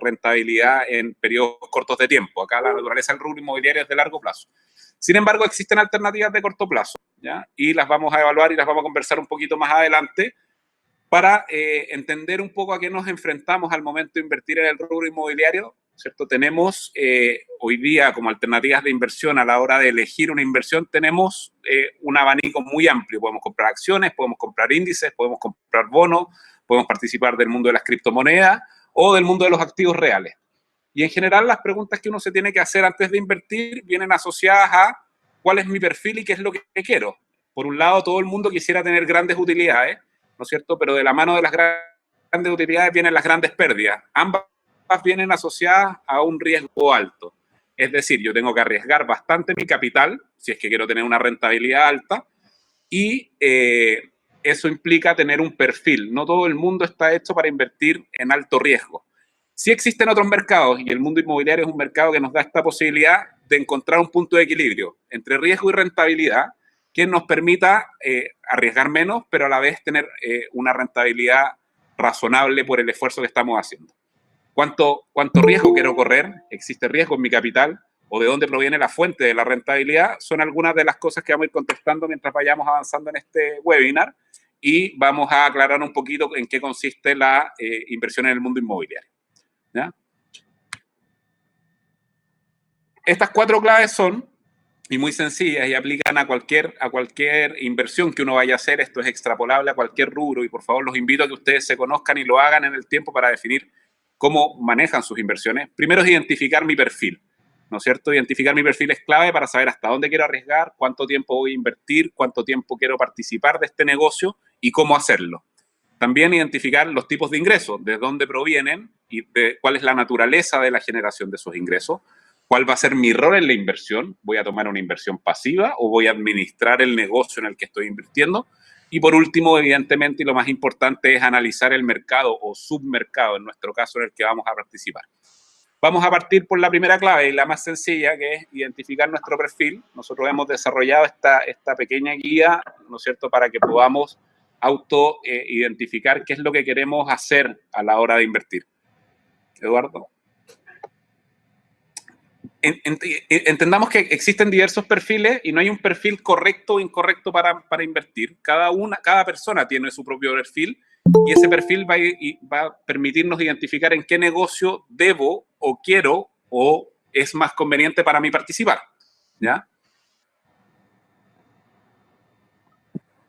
rentabilidad en periodos cortos de tiempo. Acá la naturaleza del rubro inmobiliario es de largo plazo. Sin embargo, existen alternativas de corto plazo, ¿ya? Y las vamos a evaluar y las vamos a conversar un poquito más adelante para entender un poco a qué nos enfrentamos al momento de invertir en el rubro inmobiliario, ¿cierto? Tenemos hoy día como alternativas de inversión a la hora de elegir una inversión, tenemos un abanico muy amplio. Podemos comprar acciones, podemos comprar índices, podemos comprar bonos, podemos participar del mundo de las criptomonedas o del mundo de los activos reales. Y en general las preguntas que uno se tiene que hacer antes de invertir vienen asociadas a cuál es mi perfil y qué es lo que quiero. Por un lado, todo el mundo quisiera tener grandes utilidades, ¿no es cierto? Pero de la mano de las grandes utilidades vienen las grandes pérdidas. Ambas vienen asociadas a un riesgo alto. Es decir, yo tengo que arriesgar bastante mi capital, si es que quiero tener una rentabilidad alta, y eso implica tener un perfil. No todo el mundo está hecho para invertir en alto riesgo. Sí existen otros mercados, y el mundo inmobiliario es un mercado que nos da esta posibilidad de encontrar un punto de equilibrio entre riesgo y rentabilidad, que nos permita arriesgar menos, pero a la vez tener una rentabilidad razonable por el esfuerzo que estamos haciendo. ¿Cuánto riesgo quiero correr? ¿Existe riesgo en mi capital? ¿O de dónde proviene la fuente de la rentabilidad? Son algunas de las cosas que vamos a ir contestando mientras vayamos avanzando en este webinar, y vamos a aclarar un poquito en qué consiste la inversión en el mundo inmobiliario, ¿ya? Estas 4 claves son y muy sencillas y aplican a cualquier inversión que uno vaya a hacer. Esto es extrapolable a cualquier rubro y por favor los invito a que ustedes se conozcan y lo hagan en el tiempo para definir cómo manejan sus inversiones. Primero es identificar mi perfil, ¿no es cierto? Identificar mi perfil es clave para saber hasta dónde quiero arriesgar, cuánto tiempo voy a invertir, cuánto tiempo quiero participar de este negocio y cómo hacerlo. También identificar los tipos de ingresos, de dónde provienen y de cuál es la naturaleza de la generación de esos ingresos. ¿Cuál va a ser mi rol en la inversión? ¿Voy a tomar una inversión pasiva o voy a administrar el negocio en el que estoy invirtiendo? Y por último, evidentemente, y lo más importante es analizar el mercado o submercado, en nuestro caso, en el que vamos a participar. Vamos a partir por la primera clave y la más sencilla, que es identificar nuestro perfil. Nosotros hemos desarrollado esta pequeña guía, ¿no es cierto?, para que podamos identificar qué es lo que queremos hacer a la hora de invertir. Eduardo. Entendamos que existen diversos perfiles y no hay un perfil correcto o incorrecto para invertir. Cada persona tiene su propio perfil y ese perfil va a permitirnos identificar en qué negocio debo o quiero o es más conveniente para mí participar, ¿ya?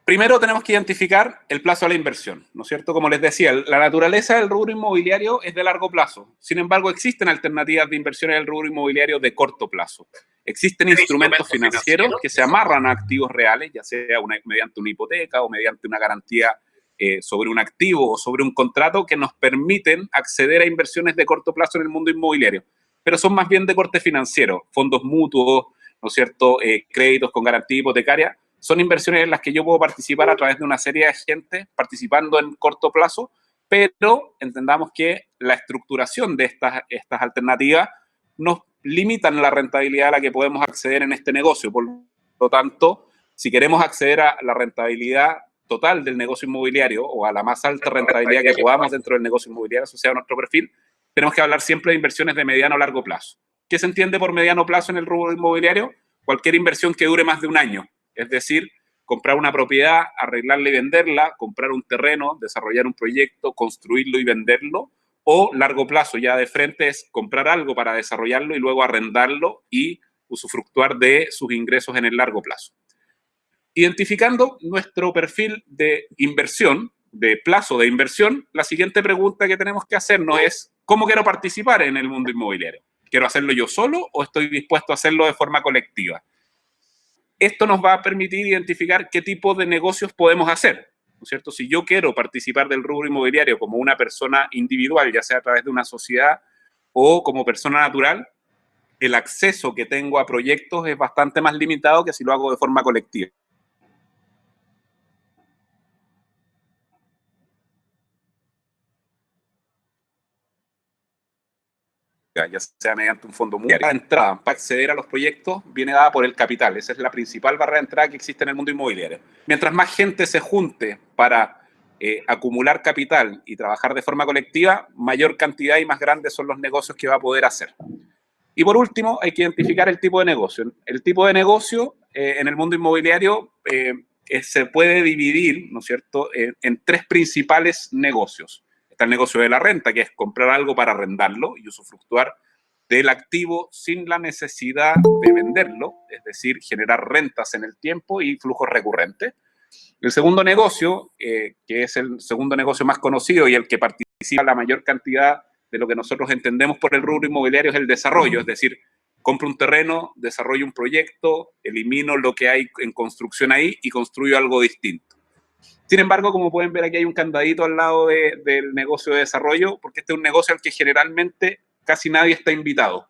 Primero tenemos que identificar el plazo de la inversión, ¿no es cierto? Como les decía, la naturaleza del rubro inmobiliario es de largo plazo. Sin embargo, existen alternativas de inversión en el rubro inmobiliario de corto plazo. Existen instrumentos financieros que se amarran a activos reales, ya sea mediante una hipoteca o mediante una garantía sobre un activo o sobre un contrato, que nos permiten acceder a inversiones de corto plazo en el mundo inmobiliario. Pero son más bien de corte financiero, fondos mutuos, ¿no es cierto? Créditos con garantía hipotecaria. Son inversiones en las que yo puedo participar a través de una serie de agentes participando en corto plazo, pero entendamos que la estructuración de estas alternativas nos limitan la rentabilidad a la que podemos acceder en este negocio. Por lo tanto, si queremos acceder a la rentabilidad total del negocio inmobiliario o a la más alta rentabilidad que podamos dentro del negocio inmobiliario asociado a nuestro perfil, tenemos que hablar siempre de inversiones de mediano o largo plazo. ¿Qué se entiende por mediano plazo en el rubro inmobiliario? Cualquier inversión que dure más de un año. Es decir, comprar una propiedad, arreglarla y venderla, comprar un terreno, desarrollar un proyecto, construirlo y venderlo, o largo plazo, ya de frente, es comprar algo para desarrollarlo y luego arrendarlo y usufructuar de sus ingresos en el largo plazo. Identificando nuestro perfil de inversión, de plazo de inversión, la siguiente pregunta que tenemos que hacernos es: ¿cómo quiero participar en el mundo inmobiliario? ¿Quiero hacerlo yo solo o estoy dispuesto a hacerlo de forma colectiva? Esto nos va a permitir identificar qué tipo de negocios podemos hacer, ¿no es cierto? Si yo quiero participar del rubro inmobiliario como una persona individual, ya sea a través de una sociedad o como persona natural, el acceso que tengo a proyectos es bastante más limitado que si lo hago de forma colectiva. Ya sea mediante un fondo mutuo. La entrada para acceder a los proyectos viene dada por el capital. Esa es la principal barrera de entrada que existe en el mundo inmobiliario. Mientras más gente se junte para acumular capital y trabajar de forma colectiva, mayor cantidad y más grandes son los negocios que va a poder hacer. Y por último, hay que identificar el tipo de negocio. El tipo de negocio en el mundo inmobiliario se puede dividir, ¿no es cierto?, en tres principales negocios. Está el negocio de la renta, que es comprar algo para arrendarlo y usufructuar del activo sin la necesidad de venderlo, es decir, generar rentas en el tiempo y flujos recurrentes. El segundo negocio, que es el segundo negocio más conocido y el que participa la mayor cantidad de lo que nosotros entendemos por el rubro inmobiliario, es el desarrollo, es decir, compro un terreno, desarrollo un proyecto, elimino lo que hay en construcción ahí y construyo algo distinto. Sin embargo, como pueden ver, aquí hay un candadito al lado del negocio de desarrollo, porque este es un negocio al que generalmente casi nadie está invitado.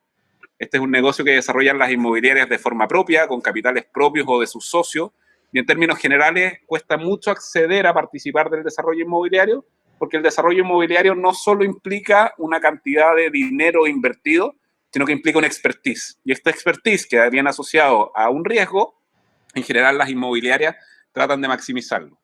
Este es un negocio que desarrollan las inmobiliarias de forma propia, con capitales propios o de sus socios, y en términos generales cuesta mucho acceder a participar del desarrollo inmobiliario, porque el desarrollo inmobiliario no solo implica una cantidad de dinero invertido, sino que implica una expertise. Y esta expertise, que viene asociado a un riesgo, en general las inmobiliarias tratan de maximizarlo.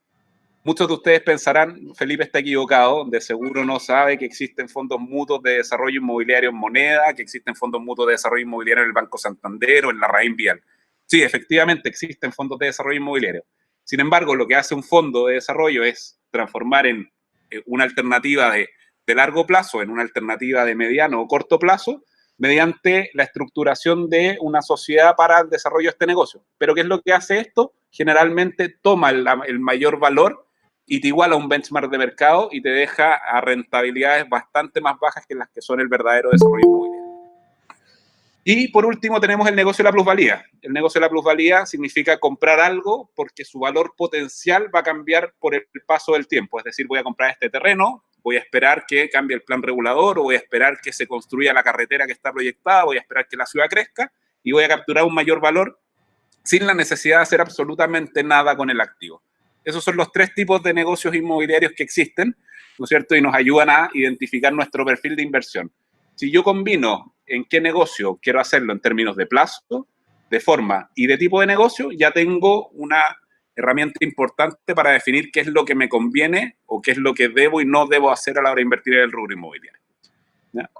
Muchos de ustedes pensarán, Felipe está equivocado, de seguro no sabe que existen fondos mutuos de desarrollo inmobiliario en moneda, que existen fondos mutuos de desarrollo inmobiliario en el Banco Santander o en la Raín Vial. Sí, efectivamente existen fondos de desarrollo inmobiliario. Sin embargo, lo que hace un fondo de desarrollo es transformar en una alternativa de largo plazo en una alternativa de mediano o corto plazo mediante la estructuración de una sociedad para el desarrollo de este negocio. Pero ¿qué es lo que hace esto? Generalmente toma el mayor valor y te iguala un benchmark de mercado y te deja a rentabilidades bastante más bajas que las que son el verdadero desarrollo inmobiliario. Y por último tenemos el negocio de la plusvalía. El negocio de la plusvalía significa comprar algo porque su valor potencial va a cambiar por el paso del tiempo. Es decir, voy a comprar este terreno, voy a esperar que cambie el plan regulador o voy a esperar que se construya la carretera que está proyectada, voy a esperar que la ciudad crezca y voy a capturar un mayor valor sin la necesidad de hacer absolutamente nada con el activo. Esos son los tres tipos de negocios inmobiliarios que existen, ¿no es cierto? Y nos ayudan a identificar nuestro perfil de inversión. Si yo combino en qué negocio quiero hacerlo en términos de plazo, de forma y de tipo de negocio, ya tengo una herramienta importante para definir qué es lo que me conviene o qué es lo que debo y no debo hacer a la hora de invertir en el rubro inmobiliario. ¿Ya?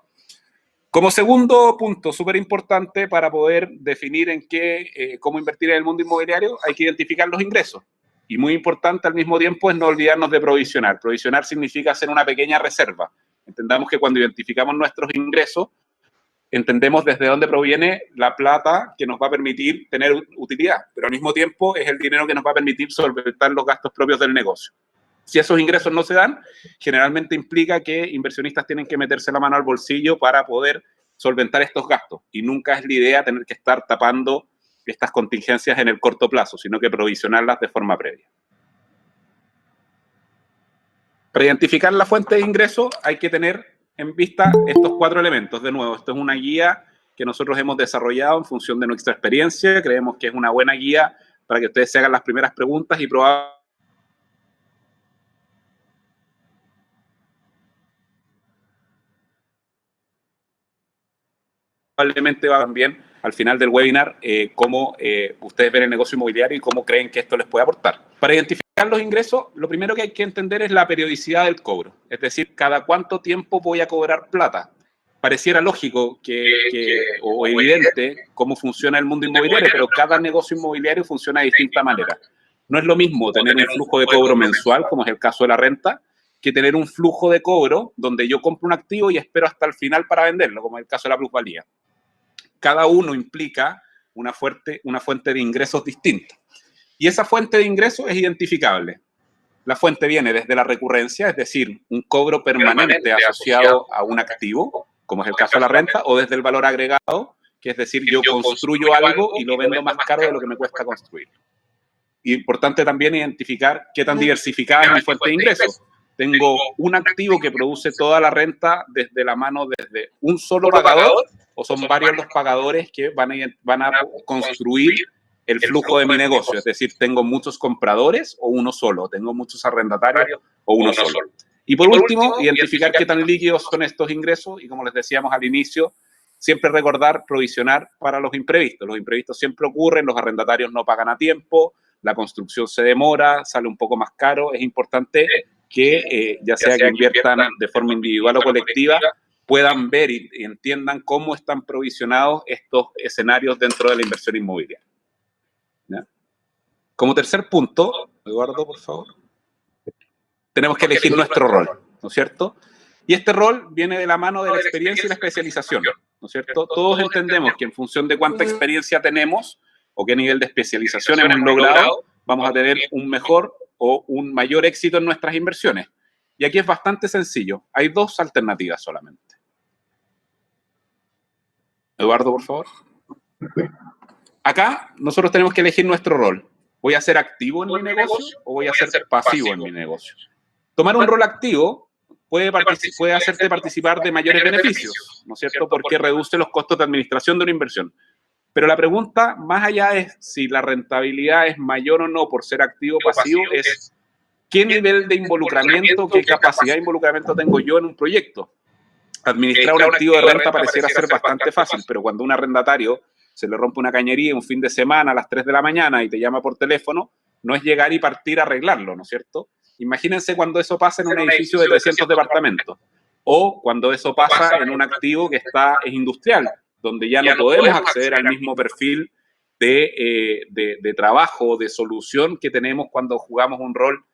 Como segundo punto, súper importante para poder definir en cómo invertir en el mundo inmobiliario, hay que identificar los ingresos. Y muy importante al mismo tiempo es no olvidarnos de provisionar. Provisionar significa hacer una pequeña reserva. Entendamos que cuando identificamos nuestros ingresos, entendemos desde dónde proviene la plata que nos va a permitir tener utilidad, pero al mismo tiempo es el dinero que nos va a permitir solventar los gastos propios del negocio. Si esos ingresos no se dan, generalmente implica que inversionistas tienen que meterse la mano al bolsillo para poder solventar estos gastos. Y nunca es la idea tener que estar tapando estas contingencias en el corto plazo, sino que provisionarlas de forma previa. Para identificar la fuente de ingreso hay que tener en vista estos cuatro elementos. De nuevo, esto es una guía que nosotros hemos desarrollado en función de nuestra experiencia. Creemos que es una buena guía para que ustedes se hagan las primeras preguntas y probablemente va también al final del webinar cómo ustedes ven el negocio inmobiliario y cómo creen que esto les puede aportar. Para identificar los ingresos, lo primero que hay que entender es la periodicidad del cobro. Es decir, cada cuánto tiempo voy a cobrar plata. Pareciera lógico o evidente cómo funciona el mundo inmobiliario, pero cada negocio inmobiliario funciona de distinta manera. No es lo mismo tener un flujo de cobro mensual, como es el caso de la renta, que tener un flujo de cobro donde yo compro un activo y espero hasta el final para venderlo, como es el caso de la plusvalía. Cada uno implica una fuente de ingresos distinta. Y esa fuente de ingresos es identificable. La fuente viene desde la recurrencia, es decir, un cobro permanente asociado a un activo, como es el caso de la renta, o desde el valor agregado, que es decir, yo construyo algo y lo vendo más caro de lo que me cuesta construir. Y importante también identificar qué tan diversificada es mi fuente de ingresos. Tengo un activo que produce toda la renta desde la mano desde un solo pagador, o son varios los pagadores que van a construir el flujo de mi negocio. Es decir, tengo muchos compradores o uno solo, tengo muchos arrendatarios o uno solo. Y por último, identificar qué tan líquidos son estos ingresos y, como les decíamos al inicio, siempre recordar provisionar para los imprevistos. Los imprevistos siempre ocurren, los arrendatarios no pagan a tiempo, la construcción se demora, sale un poco más caro. Es importante que, ya sea que inviertan de forma individual o colectiva, puedan ver y entiendan cómo están provisionados estos escenarios dentro de la inversión inmobiliaria. ¿Ya? Como tercer punto, Eduardo, por favor, tenemos que elegir nuestro rol, ¿no es cierto? Y este rol viene de la mano de la experiencia y la especialización, ¿no es cierto? Todos entendemos que en función de cuánta experiencia tenemos o qué nivel de especialización hemos logrado, vamos a tener un mejor o un mayor éxito en nuestras inversiones. Y aquí es bastante sencillo. Hay dos alternativas solamente. Eduardo, por favor. Acá nosotros tenemos que elegir nuestro rol. ¿Voy a ser activo en mi negocio o voy a ser pasivo en mi negocio? Tomar un rol activo puede hacerte participar de mayores beneficios, ¿no es cierto? Porque reduce los costos de administración de una inversión. Pero la pregunta, más allá de si la rentabilidad es mayor o no por ser activo o pasivo, es ¿qué nivel de involucramiento, qué capacidad de involucramiento tengo yo en un proyecto? Administrar un activo de renta pareciera ser bastante fácil, pero cuando un arrendatario se le rompe una cañería un fin de semana a las 3 de la mañana y te llama por teléfono, no es llegar y partir a arreglarlo, ¿no es cierto? Imagínense cuando eso pasa en un edificio de 300 departamentos o cuando eso pasa en un activo que es industrial, donde ya no podemos acceder al mismo perfil de trabajo, de solución que tenemos cuando jugamos un rol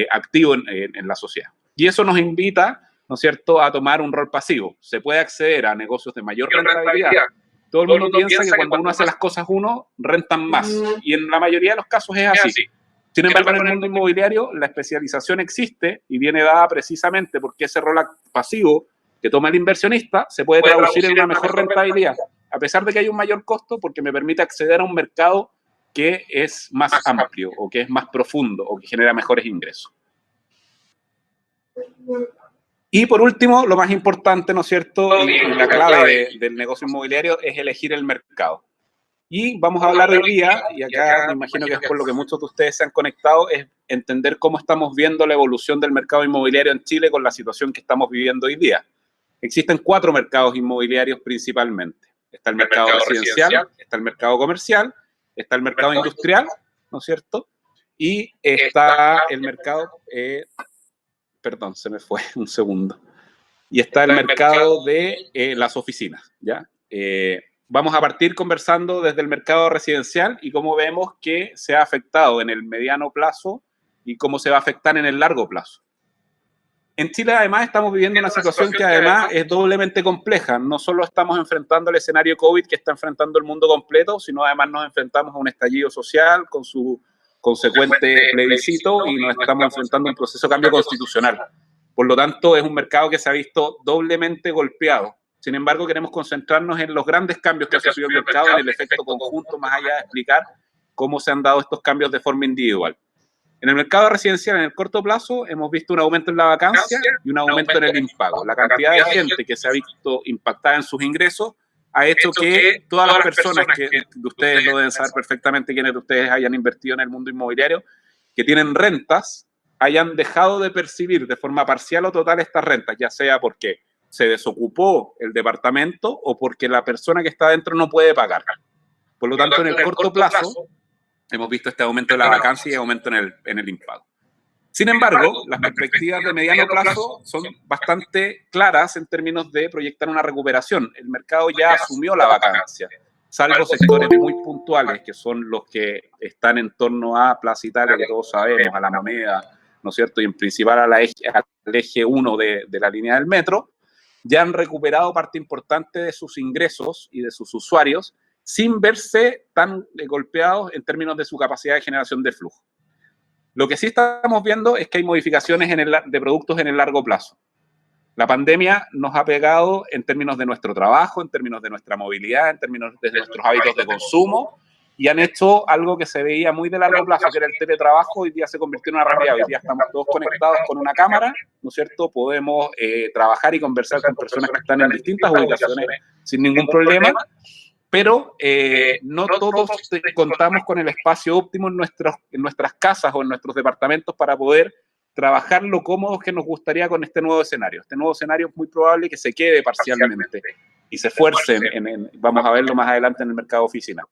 activo en la sociedad. Y eso nos invita, ¿no es cierto?, a tomar un rol pasivo. Se puede acceder a negocios de mayor rentabilidad. Todo el mundo piensa que cuando uno hace las cosas rentan más. Y en la mayoría de los casos es así. Sin embargo, en el mundo inmobiliario la especialización existe y viene dada precisamente porque ese rol pasivo que toma el inversionista se puede traducir en una mejor rentabilidad, a pesar de que hay un mayor costo, porque me permite acceder a un mercado que es más amplio o que es más profundo o que genera mejores ingresos. Y por último, lo más importante, ¿no es cierto? Y la clave del negocio inmobiliario es elegir el mercado. Y vamos a hablar hoy día, y acá me imagino que es por lo que muchos de ustedes se han conectado, es entender cómo estamos viendo la evolución del mercado inmobiliario en Chile con la situación que estamos viviendo hoy día. Existen 4 mercados inmobiliarios principalmente. Está el mercado residencial, está el mercado comercial, está el mercado industrial, ¿no es cierto? Y está el mercado... perdón, se me fue un segundo. Y está el mercado de las oficinas, ¿ya? Vamos a partir conversando desde el mercado residencial y cómo vemos que se ha afectado en el mediano plazo y cómo se va a afectar en el largo plazo. En Chile, además, estamos viviendo una situación que además es doblemente compleja. No solo estamos enfrentando el escenario COVID que está enfrentando el mundo completo, sino además nos enfrentamos a un estallido social con su consecuente plebiscito y nos estamos enfrentando a un proceso de cambio constitucional. Por lo tanto, es un mercado que se ha visto doblemente golpeado. Sin embargo, queremos concentrarnos en los grandes cambios que ha sufrido el mercado, en el efecto conjunto, más allá de explicar cómo se han dado estos cambios de forma individual. En el mercado residencial, en el corto plazo, hemos visto un aumento en la vacancia y un aumento en el impago. La cantidad de gente que se ha visto impactada en sus ingresos ha hecho que todas las personas, que ustedes lo deben saber perfectamente, quienes de ustedes hayan invertido en el mundo inmobiliario, que tienen rentas, hayan dejado de percibir de forma parcial o total estas rentas, ya sea porque se desocupó el departamento o porque la persona que está dentro no puede pagar. Por lo tanto, en el corto plazo, hemos visto este aumento de la vacancia y aumento en el impago. Sin embargo, las perspectivas de mediano plazo son bastante claras en términos de proyectar una recuperación. El mercado ya asumió la vacancia, salvo sectores muy puntuales, que son los que están en torno a Plaza Italia, que todos sabemos, a la Moneda, ¿no es cierto? Y en principal al eje 1 de la línea del metro, ya han recuperado parte importante de sus ingresos y de sus usuarios, sin verse tan golpeados en términos de su capacidad de generación de flujo. Lo que sí estamos viendo es que hay modificaciones de productos en el largo plazo. La pandemia nos ha pegado en términos de nuestro trabajo, en términos de nuestra movilidad, en términos de nuestros hábitos de consumo, y han hecho algo que se veía muy de largo plazo, que era el teletrabajo. Hoy día se convirtió en una realidad. Hoy día estamos todos conectados con una cámara, ¿no es cierto? Podemos trabajar y conversar con personas que están en distintas ubicaciones sin ningún problema, pero no todos contamos con el espacio óptimo en nuestras casas o en nuestros departamentos para poder trabajar lo cómodos que nos gustaría con este nuevo escenario. Este nuevo escenario es muy probable que se quede parcialmente y se esfuercen, vamos a verlo más adelante en el mercado de oficina.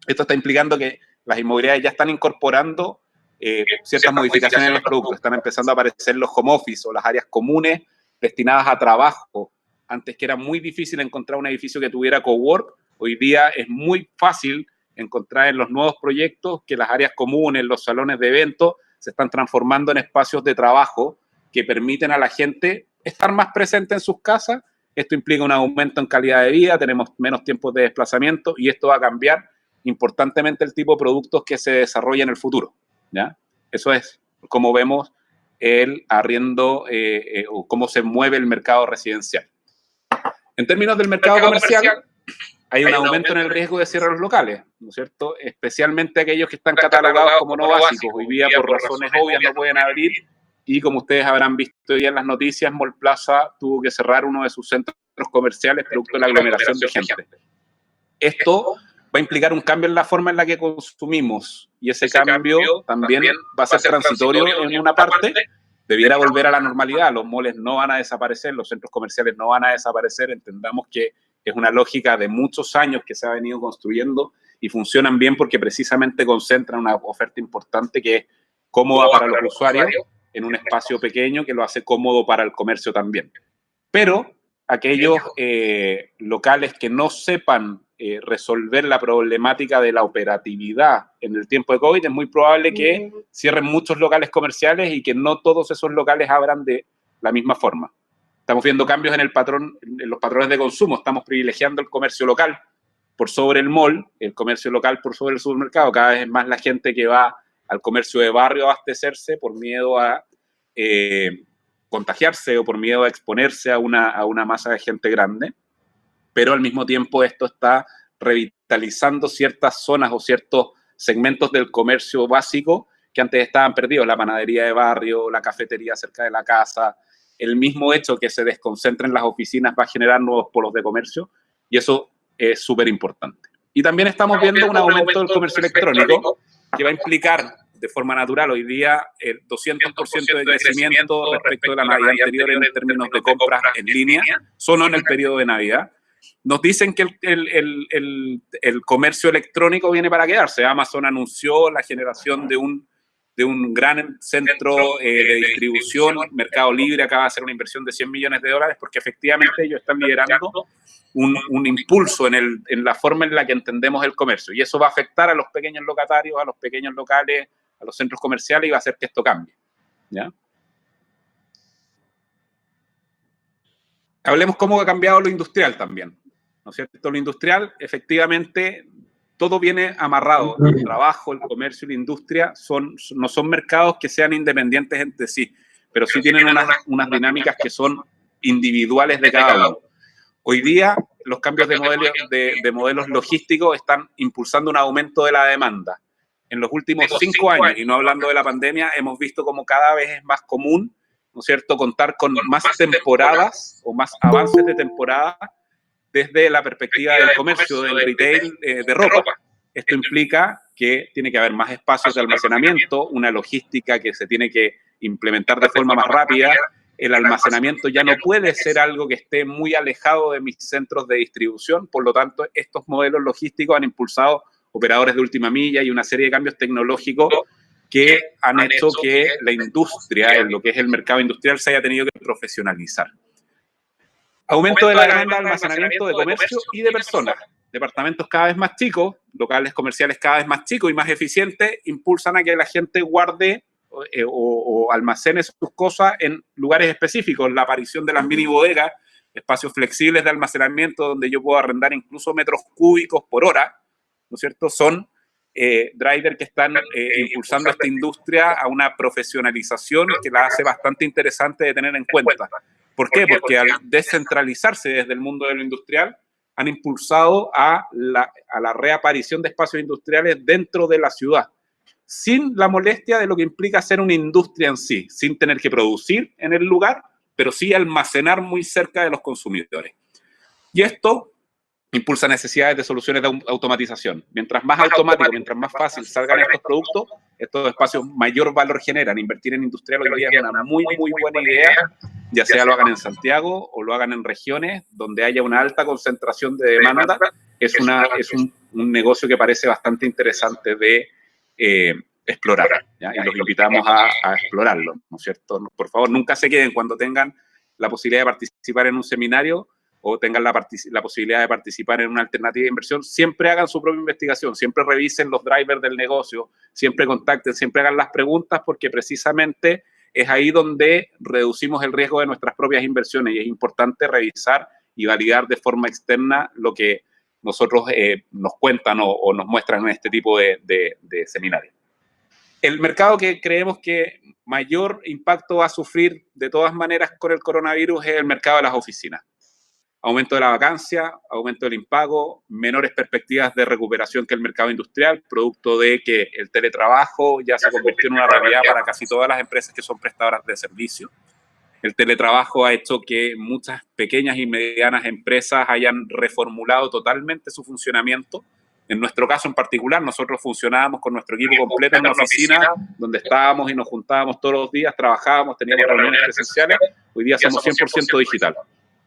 Esto está implicando que las inmobiliarias ya están incorporando ciertas modificaciones en los productos. Están empezando a aparecer los home office o las áreas comunes destinadas a trabajo. Antes que era muy difícil encontrar un edificio que tuviera cowork, hoy día es muy fácil encontrar en los nuevos proyectos que las áreas comunes, los salones de eventos, se están transformando en espacios de trabajo que permiten a la gente estar más presente en sus casas. Esto implica un aumento en calidad de vida, tenemos menos tiempos de desplazamiento y esto va a cambiar importantemente el tipo de productos que se desarrolla en el futuro, ¿ya? Eso es como vemos el arriendo o cómo se mueve el mercado residencial. En términos del mercado comercial, hay un aumento en el riesgo de cierre de los locales, ¿no es cierto? Especialmente aquellos que están catalogados como no básicos. Hoy día, por razones obvias, no pueden abrir. Y como ustedes habrán visto hoy en las noticias, Mall Plaza tuvo que cerrar uno de sus centros comerciales producto de la aglomeración de gente. Esto va a implicar un cambio en la forma en la que consumimos. Y ese cambio también va a ser transitorio en una parte. Debiera volver a la normalidad. Los malls no van a desaparecer, los centros comerciales no van a desaparecer. Entendamos que es una lógica de muchos años que se ha venido construyendo y funcionan bien porque precisamente concentran una oferta importante que es cómoda para los usuarios en un espacio pequeño que lo hace cómodo para el comercio también. Pero aquellos locales que no sepan resolver la problemática de la operatividad en el tiempo de COVID, es muy probable que cierren muchos locales comerciales y que no todos esos locales abran de la misma forma. Estamos viendo cambios en el patrón, en los patrones de consumo. Estamos privilegiando el comercio local por sobre el mall, el comercio local por sobre el supermercado. Cada vez es más la gente que va al comercio de barrio a abastecerse por miedo a contagiarse o por miedo a exponerse a una masa de gente grande. Pero al mismo tiempo esto está revitalizando ciertas zonas o ciertos segmentos del comercio básico que antes estaban perdidos. La panadería de barrio, la cafetería cerca de la casa. El mismo hecho que se desconcentren las oficinas va a generar nuevos polos de comercio y eso es súper importante. Y también estamos viendo un aumento del comercio electrónico que va a implicar de forma natural hoy día el 200% de crecimiento respecto de la Navidad anterior en términos de compras en línea, solo en el periodo de Navidad. Nos dicen que el comercio electrónico viene para quedarse. Amazon anunció la generación de un gran centro de distribución. Mercado Libre acaba de hacer una inversión de $100 millones porque efectivamente ellos están liderando un impulso en la forma en la que entendemos el comercio. Y eso va a afectar a los pequeños locatarios, a los pequeños locales, a los centros comerciales y va a hacer que esto cambie, ¿ya? Hablemos cómo ha cambiado lo industrial también, ¿no es cierto? Lo industrial, efectivamente, todo viene amarrado. El trabajo, el comercio y la industria no son mercados que sean independientes entre sí, pero sí tienen unas dinámicas que son individuales de cada uno. Hoy día, los cambios de modelos logísticos están impulsando un aumento de la demanda. En los últimos 5 años, y no hablando de la pandemia, hemos visto como cada vez es más común, ¿no es cierto?, contar con más temporadas o más avances de temporada desde la perspectiva del comercio, del retail de ropa. Esto implica que tiene que haber más espacios de almacenamiento, una logística que se tiene que implementar de forma más rápida. El almacenamiento ya no puede ser algo que esté muy alejado de mis centros de distribución, por lo tanto, estos modelos logísticos han impulsado operadores de última milla y una serie de cambios tecnológicos que han hecho que la industria, en lo que es el mercado industrial, se haya tenido que profesionalizar. Aumento de la demanda de almacenamiento, de comercio y de personas. Departamentos cada vez más chicos, locales comerciales cada vez más chicos y más eficientes, impulsan a que la gente guarde o almacene sus cosas en lugares específicos. La aparición de las mini bodegas, espacios flexibles de almacenamiento donde yo puedo arrendar incluso metros cúbicos por hora, ¿no es cierto? Son drivers que están impulsando a esta industria a una profesionalización que la hace bastante interesante de tener en cuenta. ¿Por qué? Porque al descentralizarse desde el mundo de lo industrial, han impulsado a la reaparición de espacios industriales dentro de la ciudad, sin la molestia de lo que implica ser una industria en sí, sin tener que producir en el lugar, pero sí almacenar muy cerca de los consumidores. Y esto impulsa necesidades de soluciones de automatización. Mientras más automático, mientras más fácil salgan estos productos, estos espacios mayor valor generan. Invertir en industrial hoy día es una muy, muy buena idea, ya sea lo hagan en Santiago o lo hagan en regiones donde haya una alta concentración de demanda. Es un negocio que parece bastante interesante de explorar, ¿ya? Y los invitamos a explorarlo, ¿no es cierto? Por favor, nunca se queden cuando tengan la posibilidad de participar en un seminario o tengan la posibilidad de participar en una alternativa de inversión, siempre hagan su propia investigación, siempre revisen los drivers del negocio, siempre contacten, siempre hagan las preguntas, porque precisamente es ahí donde reducimos el riesgo de nuestras propias inversiones y es importante revisar y validar de forma externa lo que nosotros nos cuentan o nos muestran en este tipo de seminarios. El mercado que creemos que mayor impacto va a sufrir de todas maneras con el coronavirus es el mercado de las oficinas. Aumento de la vacancia, aumento del impago, menores perspectivas de recuperación que el mercado industrial, producto de que el teletrabajo ya se convirtió en una realidad para casi todas las empresas que son prestadoras de servicio. El teletrabajo ha hecho que muchas pequeñas y medianas empresas hayan reformulado totalmente su funcionamiento. En nuestro caso en particular, nosotros funcionábamos con nuestro equipo completo en una oficina donde estábamos y nos juntábamos todos los días, trabajábamos, teníamos reuniones presenciales. Hoy día somos 100% digital.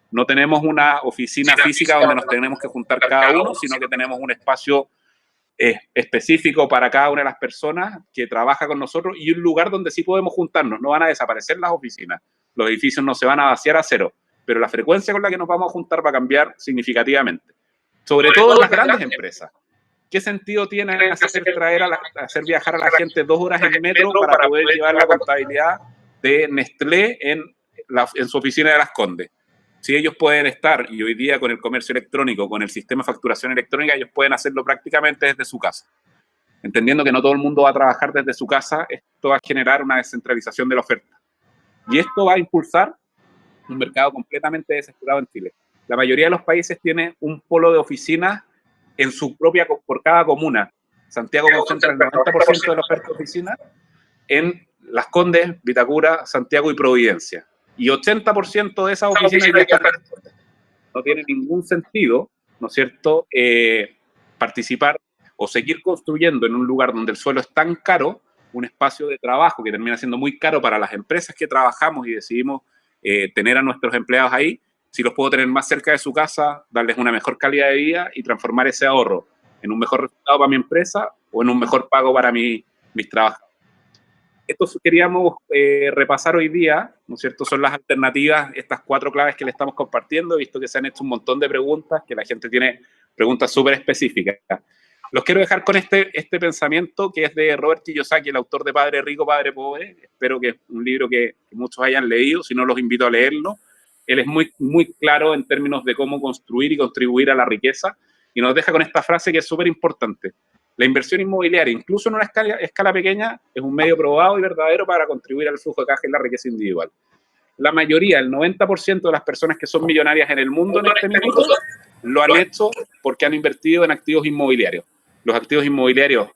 No tenemos una oficina física donde nos tenemos que juntar cada uno, sino que tenemos un espacio específico para cada una de las personas que trabaja con nosotros y un lugar donde sí podemos juntarnos. No van a desaparecer las oficinas, los edificios no se van a vaciar a cero, pero la frecuencia con la que nos vamos a juntar va a cambiar significativamente. Sobre todo en las grandes empresas. ¿Qué sentido tiene hacer viajar a la gente 2 horas en metro para poder llevar la contabilidad de Nestlé en su oficina de Las Condes? Si ellos pueden estar, y hoy día con el comercio electrónico, con el sistema de facturación electrónica, ellos pueden hacerlo prácticamente desde su casa. Entendiendo que no todo el mundo va a trabajar desde su casa, esto va a generar una descentralización de la oferta. Y esto va a impulsar un mercado completamente desestructurado en Chile. La mayoría de los países tiene un polo de oficinas en su propia, por cada comuna. Santiago concentra el 90% de la oferta de oficinas en Las Condes, Vitacura, Santiago y Providencia. Y 80% de esas oficinas ya están en Las Condes. No tiene ningún sentido, ¿no es cierto?, participar o seguir construyendo en un lugar donde el suelo es tan caro, un espacio de trabajo que termina siendo muy caro para las empresas que trabajamos y decidimos tener a nuestros empleados ahí, si los puedo tener más cerca de su casa, darles una mejor calidad de vida y transformar ese ahorro en un mejor resultado para mi empresa o en un mejor pago para mis trabajadores. Esto queríamos repasar hoy día, ¿no es cierto? Son las alternativas, estas 4 claves que le estamos compartiendo. He visto que se han hecho un montón de preguntas, que la gente tiene preguntas súper específicas. Los quiero dejar con este pensamiento que es de Robert Kiyosaki, el autor de Padre Rico, Padre Pobre. Espero que es un libro que muchos hayan leído, si no los invito a leerlo. Él es muy, muy claro en términos de cómo construir y contribuir a la riqueza y nos deja con esta frase que es súper importante. La inversión inmobiliaria, incluso en una escala pequeña, es un medio probado y verdadero para contribuir al flujo de caja y la riqueza individual. La mayoría, el 90% de las personas que son millonarias en el mundo en este minuto, lo han hecho porque han invertido en activos inmobiliarios. Los activos inmobiliarios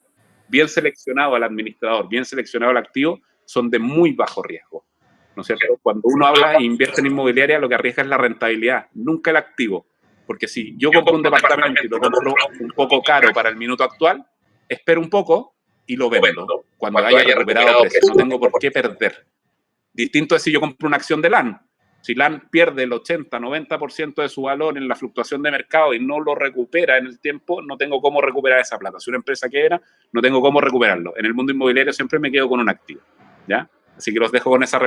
bien seleccionados al administrador, bien seleccionado al activo, son de muy bajo riesgo, ¿no es cierto? Cuando uno habla e invierte en inmobiliaria, lo que arriesga es la rentabilidad, nunca el activo. Porque si yo compro un departamento y lo compro un poco caro para el minuto actual, espero un poco y lo vendo cuando haya recuperado precio. No tengo por qué perder. Distinto es si yo compro una acción de LAN. Si LAN pierde el 80-90% de su valor en la fluctuación de mercado y no lo recupera en el tiempo, no tengo cómo recuperar esa plata. Si una empresa quiebra, no tengo cómo recuperarlo. En el mundo inmobiliario siempre me quedo con un activo, ¿ya? Así que los dejo con esa reflexión.